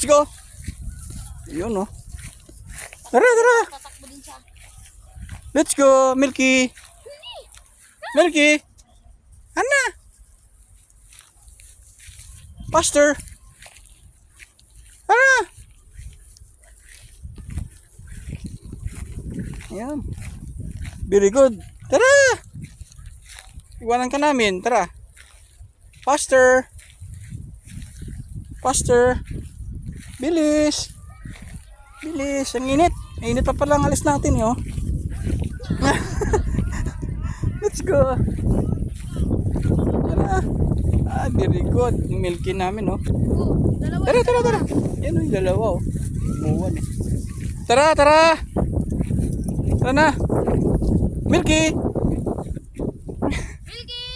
go. Yun oh. Tara, tara. Tatakbo din siya. Let's go, Milky. Milky. Ana. Faster. Tara. Ayan. Very good. Tara. Iwanan ka namin. Tara. Faster. Faster. Bilis. Bilis. Ang init. Ang init pa pala ang alis natin eh, oh. Let's go. Tara. Ah, very good. Yung Milky namin, oh. Dalawa. Tara, tara, tara. Yan oh, yung dalawa, oh. Umuwan eh. Tara, tara. Tara na. Milky. Milky!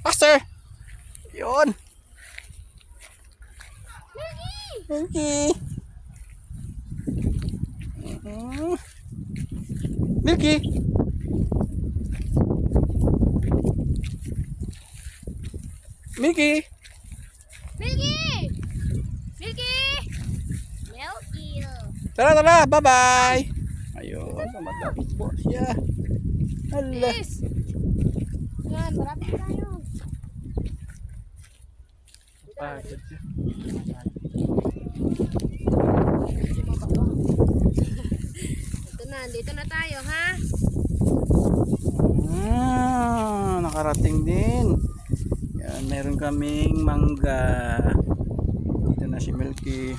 Faster. Yun. Milky! Milky. Milky. Milky. Milky! Milky! Milky! Tara, tara. Bye-bye. Ayun. Malapit po siya. Hala. Yes! Yan, marapit tayo. Pagod siya. Dito na tayo, ha? Nakarating din. Yan, meron kaming mangga. Dito na si Milky.